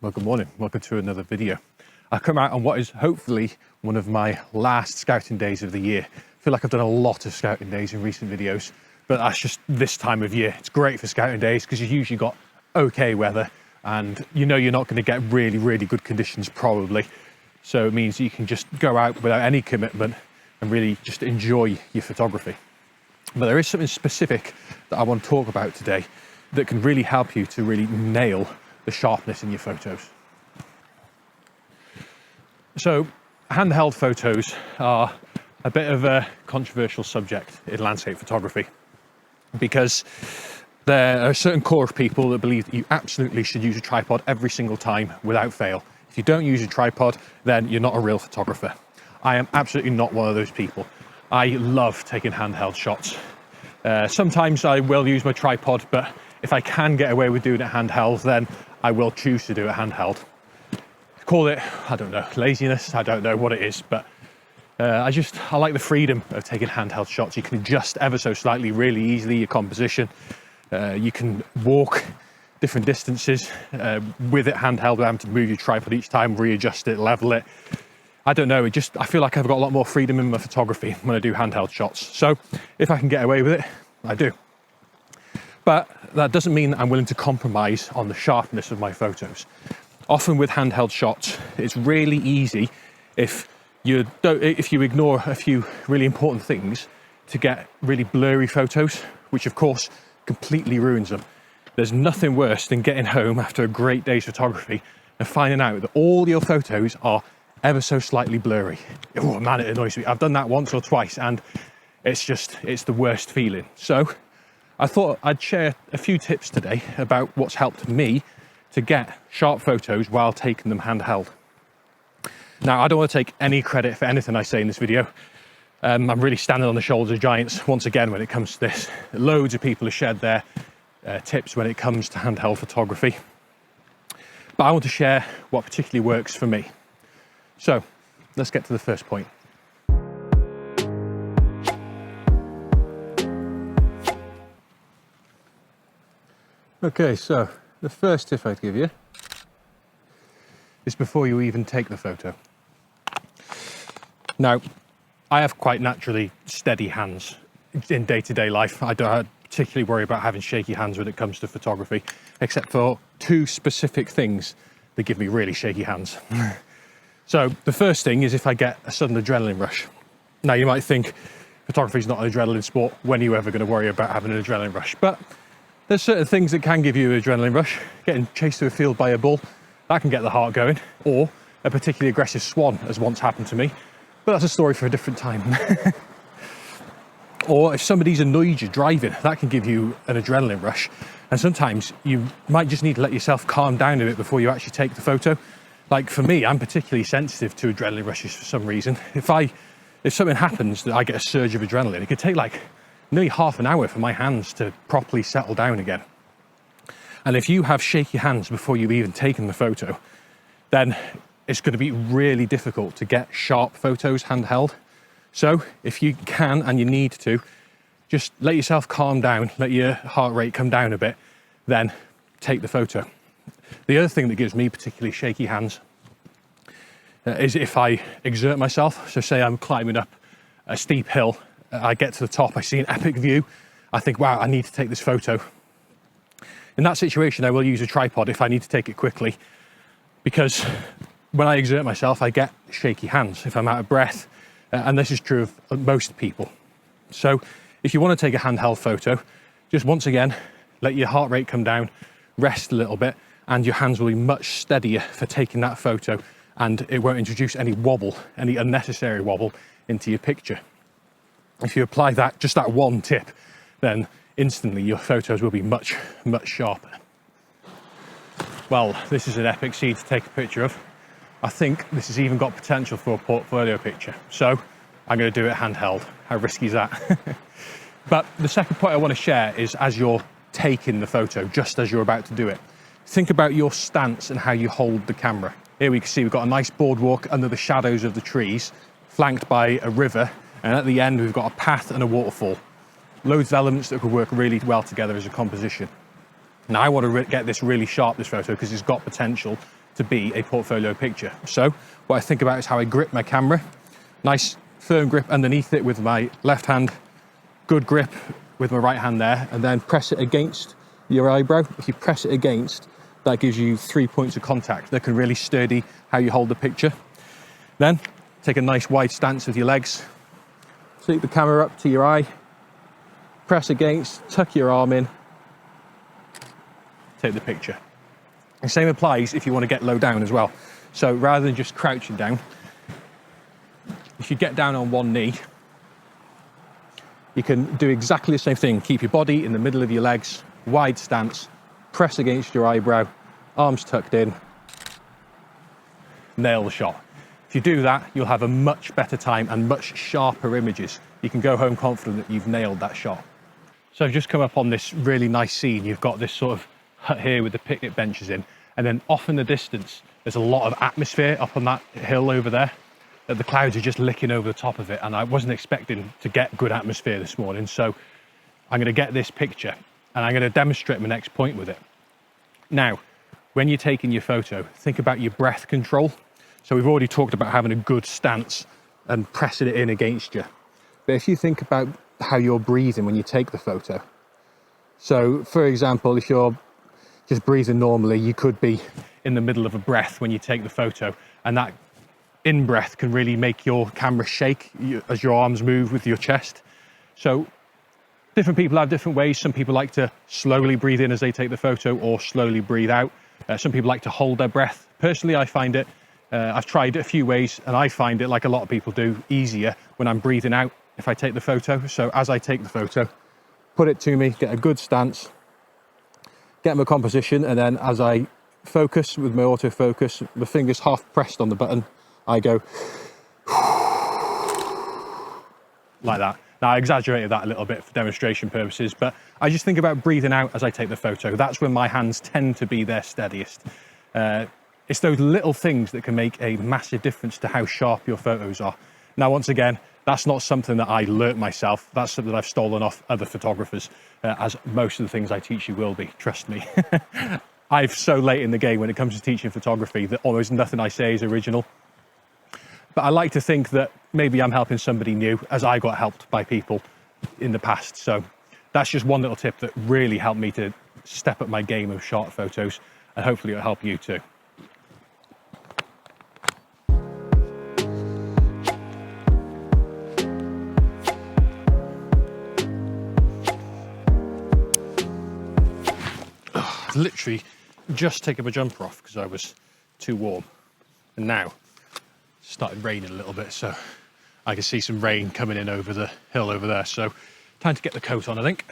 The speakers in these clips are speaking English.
Well, good morning. Welcome to another video. I've come out on what is hopefully one of my last scouting days of the year. I feel like I've done a lot of scouting days in recent videos, but that's just this time of year. It's great for scouting days because you've usually got okay weather and you know you're not going to get really good conditions probably. So it means you can just go out without any commitment and really just enjoy your photography. But there is something specific that I want to talk about today that can really help you to really nail the sharpness in your photos. So handheld photos are a bit of a controversial subject in landscape photography because there are a certain core of people that believe that you absolutely should use a tripod every single time without fail. If you don't use a tripod, then you're not a real photographer. I am absolutely not one of those people. I love taking handheld shots. Sometimes I will use my tripod, but if I can get away with doing it handheld, then I will choose to do it handheld. Call it, I don't know, laziness, I don't know what it is, but I like the freedom of taking handheld shots. You can adjust ever so slightly, really easily, your composition. You can walk different distances with it handheld without having to move your tripod each time, readjust it, level it. I don't know, I feel like I've got a lot more freedom in my photography when I do handheld shots. So if I can get away with it, I do. But that doesn't mean that I'm willing to compromise on the sharpness of my photos. Often with handheld shots, it's really easy if you ignore a few really important things to get really blurry photos, which of course completely ruins them. There's nothing worse than getting home after a great day's photography and finding out that all your photos are ever so slightly blurry. Oh man, it annoys me. I've done that once or twice and it's the worst feeling. So I thought I'd share a few tips today about what's helped me to get sharp photos while taking them handheld. Now, I don't want to take any credit for anything I say in this video. I'm really standing on the shoulders of giants once again when it comes to this. Loads of people have shared their tips when it comes to handheld photography. But I want to share what particularly works for me. So let's get to the first point. Okay, so the first tip I'd give you is before you even take the photo. Now, I have quite naturally steady hands in day-to-day life. I don't particularly worry about having shaky hands when it comes to photography, except for two specific things that give me really shaky hands. So the first thing is if I get a sudden adrenaline rush. Now you might think photography is not an adrenaline sport. When are you ever going to worry about having an adrenaline rush? But there's certain things that can give you an adrenaline rush. Getting chased through a field by a bull, that can get the heart going, or a particularly aggressive swan, as once happened to me. But that's a story for a different time. Or if somebody's annoyed you driving, that can give you an adrenaline rush. And sometimes you might just need to let yourself calm down a bit before you actually take the photo. Like for me, I'm particularly sensitive to adrenaline rushes for some reason. If something happens that I get a surge of adrenaline, it could take like nearly half an hour for my hands to properly settle down again. And if you have shaky hands before you've even taken the photo, then it's going to be really difficult to get sharp photos handheld. So if you can and you need to, just let yourself calm down, let your heart rate come down a bit, then take the photo. The other thing that gives me particularly shaky hands is if I exert myself. So say I'm climbing up a steep hill, I get to the top, I see an epic view, I think, wow, I need to take this photo. In that situation, I will use a tripod if I need to take it quickly, because when I exert myself, I get shaky hands if I'm out of breath, and this is true of most people. So if you want to take a handheld photo, just once again, let your heart rate come down, rest a little bit, and your hands will be much steadier for taking that photo, and it won't introduce any wobble, any unnecessary wobble into your picture. If you apply just that one tip, then instantly your photos will be much sharper. Well, this is an epic scene to take a picture of. I think this has even got potential for a portfolio picture. So I'm going to do it handheld. How risky is that? But the second point I want to share is as you're taking the photo, just as you're about to do it, think about your stance and how you hold the camera. Here we can see we've got a nice boardwalk under the shadows of the trees, flanked by a river. And at the end, we've got a path and a waterfall. Loads of elements that could work really well together as a composition. Now I want to get this really sharp, this photo, because it's got potential to be a portfolio picture. So what I think about is how I grip my camera. Nice firm grip underneath it with my left hand, good grip with my right hand there, and then press it against your eyebrow. If you press it against, that gives you 3 points of contact that can really steady how you hold the picture. Then take a nice wide stance with your legs, take the camera up to your eye, press against, tuck your arm in, take the picture. The same applies if you want to get low down as well. So rather than just crouching down, if you get down on one knee, you can do exactly the same thing. Keep your body in the middle of your legs, wide stance, press against your eyebrow, arms tucked in, nail the shot. If you do that, you'll have a much better time and much sharper images. You can go home confident that you've nailed that shot. So I've just come up on this really nice scene. You've got this sort of hut here with the picnic benches in, and then off in the distance, there's a lot of atmosphere up on that hill over there. That the clouds are just licking over the top of it, and I wasn't expecting to get good atmosphere this morning. So I'm going to get this picture and I'm going to demonstrate my next point with it. Now, when you're taking your photo, think about your breath control. So we've already talked about having a good stance and pressing it in against you. But if you think about how you're breathing when you take the photo. So for example, if you're just breathing normally, you could be in the middle of a breath when you take the photo, and that in-breath can really make your camera shake as your arms move with your chest. So different people have different ways. Some people like to slowly breathe in as they take the photo, or slowly breathe out. Some people like to hold their breath. Personally, I find it, I've tried it a few ways, and I find it, like a lot of people do, easier when I'm breathing out if I take the photo. So as I take the photo, put it to me, get a good stance, get my composition, and then as I focus with my autofocus, the fingers half pressed on the button, I go like that. Now I exaggerated that a little bit for demonstration purposes, but I just think about breathing out as I take the photo. That's when my hands tend to be their steadiest. It's those little things that can make a massive difference to how sharp your photos are. Now, once again, that's not something that I learnt myself. That's something that I've stolen off other photographers, as most of the things I teach you will be, trust me. I'm so late in the game when it comes to teaching photography that almost nothing I say is original. But I like to think that maybe I'm helping somebody new, as I got helped by people in the past. So that's just one little tip that really helped me to step up my game of short photos, and hopefully it'll help you too. Literally just taken my jumper off because I was too warm, and now it's started raining a little bit, so I can see some rain coming in over the hill over there. So time to get the coat on, I think.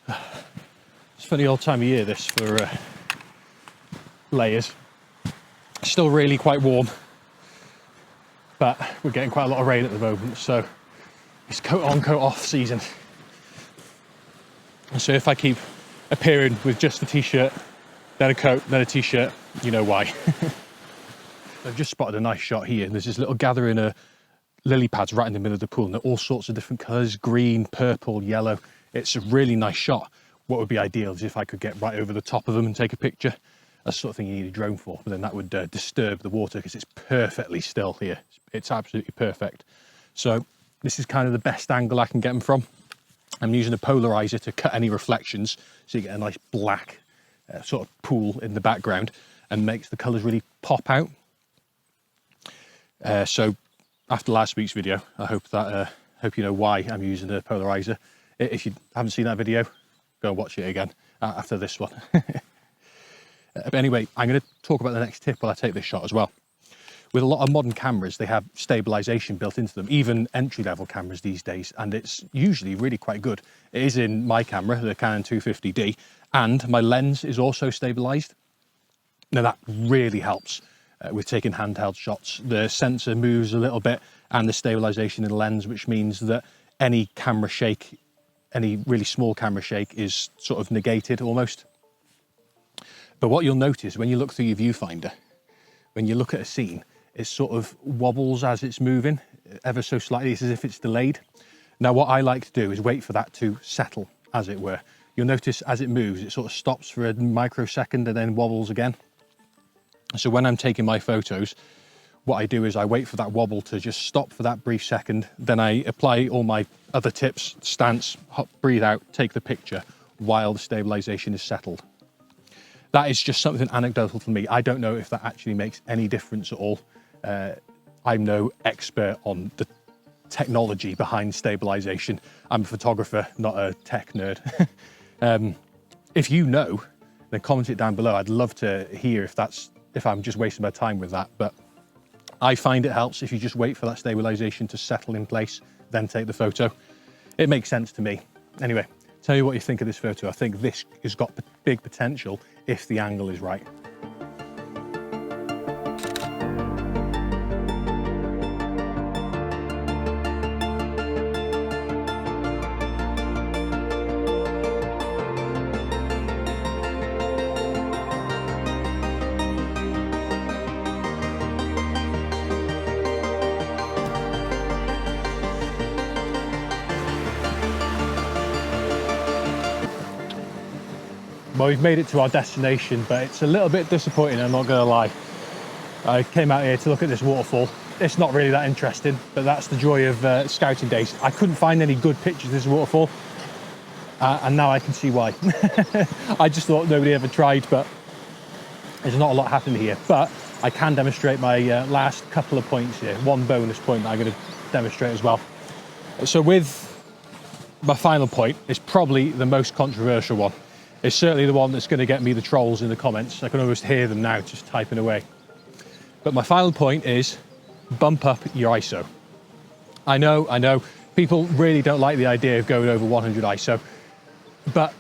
It's a funny old time of year this for layers. Still really quite warm, but we're getting quite a lot of rain at the moment, so it's coat on, coat off season. And so if I keep appearing with just a t-shirt, then a coat, then a t-shirt, you know why. I've just spotted a nice shot here. There's this little gathering of lily pads right in the middle of the pool, and they're all sorts of different colours, green, purple, yellow. It's a really nice shot. What would be ideal is if I could get right over the top of them and take a picture. That's the sort of thing you need a drone for, but then that would disturb the water because it's perfectly still here. It's absolutely perfect. So this is kind of the best angle I can get them from. I'm using a polarizer to cut any reflections, so you get a nice black sort of pool in the background, and makes the colours really pop out. So after last week's video, I hope you know why I'm using a polarizer. If you haven't seen that video, go and watch it again after this one. But anyway, I'm going to talk about the next tip while I take this shot as well. With a lot of modern cameras, they have stabilisation built into them, even entry-level cameras these days, and it's usually really quite good. It is in my camera, the Canon 250D, and my lens is also stabilised. Now that really helps with taking handheld shots. The sensor moves a little bit, and the stabilisation in the lens, which means that any camera shake, any really small camera shake, is sort of negated almost. But what you'll notice when you look through your viewfinder, when you look at a scene, it sort of wobbles as it's moving, ever so slightly. It's as if it's delayed. Now, what I like to do is wait for that to settle, as it were. you'll notice as it moves, it sort of stops for a microsecond and then wobbles again. So when I'm taking my photos, what I do is I wait for that wobble to just stop for that brief second, then I apply all my other tips, stance, breathe out, take the picture while the stabilisation is settled. That is just something anecdotal for me. I don't know if that actually makes any difference at all. I'm no expert on the technology behind stabilisation. I'm a photographer, not a tech nerd. If you know, then comment it down below. I'd love to hear if I'm just wasting my time with that, but I find it helps if you just wait for that stabilisation to settle in place, then take the photo. It makes sense to me. Anyway, tell me what you think of this photo. I think this has got big potential if the angle is right. Well, we've made it to our destination, but it's a little bit disappointing, I'm not gonna lie. I came out here to look at this waterfall. It's not really that interesting, but that's the joy of scouting days. I couldn't find any good pictures of this waterfall, and now I can see why. I just thought nobody ever tried, but there's not a lot happening here. But I can demonstrate my last couple of points here. One bonus point that I'm gonna demonstrate as well. So with my final point, it's probably the most controversial one. It's certainly the one that's going to get me the trolls in the comments. I can almost hear them now just typing away. But my final point is bump up your ISO. I know, people really don't like the idea of going over 100 ISO, but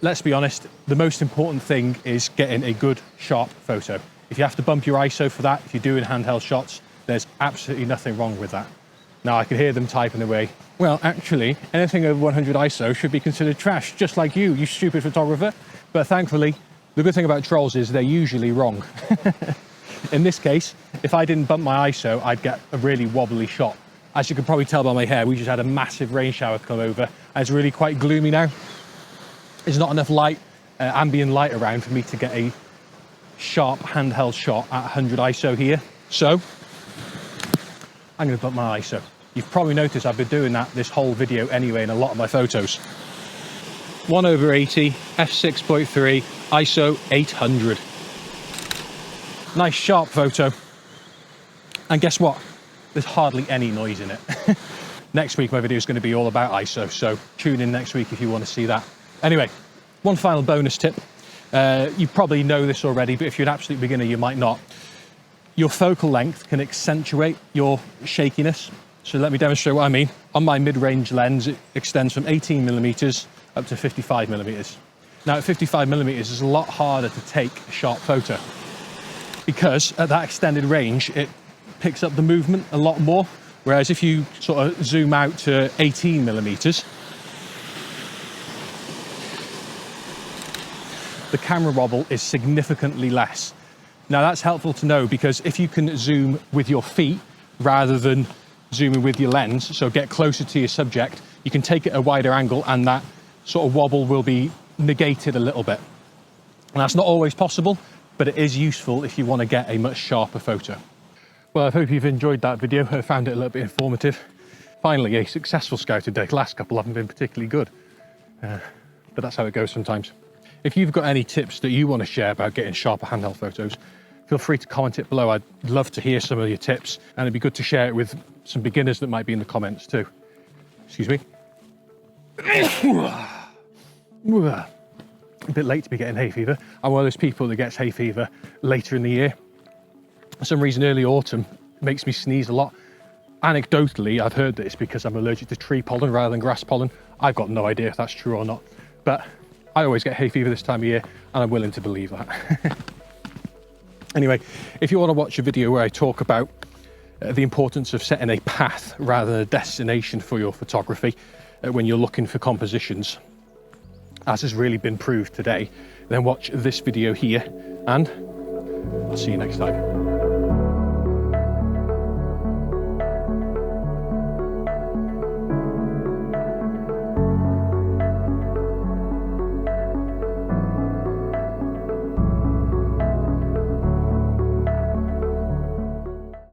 let's be honest, the most important thing is getting a good, sharp photo. If you have to bump your ISO for that, if you're doing handheld shots, there's absolutely nothing wrong with that. Now I can hear them typing away. Well, actually, anything over 100 ISO should be considered trash, just like you stupid photographer. But thankfully, the good thing about trolls is they're usually wrong. In this case, if I didn't bump my ISO, I'd get a really wobbly shot. As you can probably tell by my hair, we just had a massive rain shower come over, and it's really quite gloomy now. There's not enough light, ambient light around for me to get a sharp handheld shot at 100 ISO here. So I'm going to bump my ISO. You've probably noticed I've been doing that this whole video anyway in a lot of my photos. 1/80, f6.3, ISO 800. Nice sharp photo. And guess what? There's hardly any noise in it. Next week my video is going to be all about ISO, so tune in next week if you want to see that. Anyway, one final bonus tip. You probably know this already, but if you're an absolute beginner, you might not. Your focal length can accentuate your shakiness. So let me demonstrate what I mean. On my mid-range lens, it extends from 18mm up to 55mm. Now at 55mm, it's a lot harder to take a sharp photo because at that extended range, it picks up the movement a lot more. Whereas if you sort of zoom out to 18mm, the camera wobble is significantly less. Now that's helpful to know because if you can zoom with your feet rather than zooming with your lens, so get closer to your subject, you can take it at a wider angle and that sort of wobble will be negated a little bit. And that's not always possible, but it is useful if you want to get a much sharper photo. Well, I hope you've enjoyed that video. I found it a little bit informative. Finally, a successful scouting day. The last couple haven't been particularly good, but that's how it goes sometimes. If you've got any tips that you want to share about getting sharper handheld photos, feel free to comment it below. I'd love to hear some of your tips, and it'd be good to share it with some beginners that might be in the comments too. Excuse me. A bit late to be getting hay fever. I'm one of those people that gets hay fever later in the year. For some reason, early autumn makes me sneeze a lot. Anecdotally, I've heard that it's because I'm allergic to tree pollen rather than grass pollen. I've got no idea if that's true or not, but I always get hay fever this time of year, and I'm willing to believe that. Anyway, if you want to watch a video where I talk about the importance of setting a path rather than a destination for your photography when you're looking for compositions, as has really been proved today, then watch this video here, and I'll see you next time.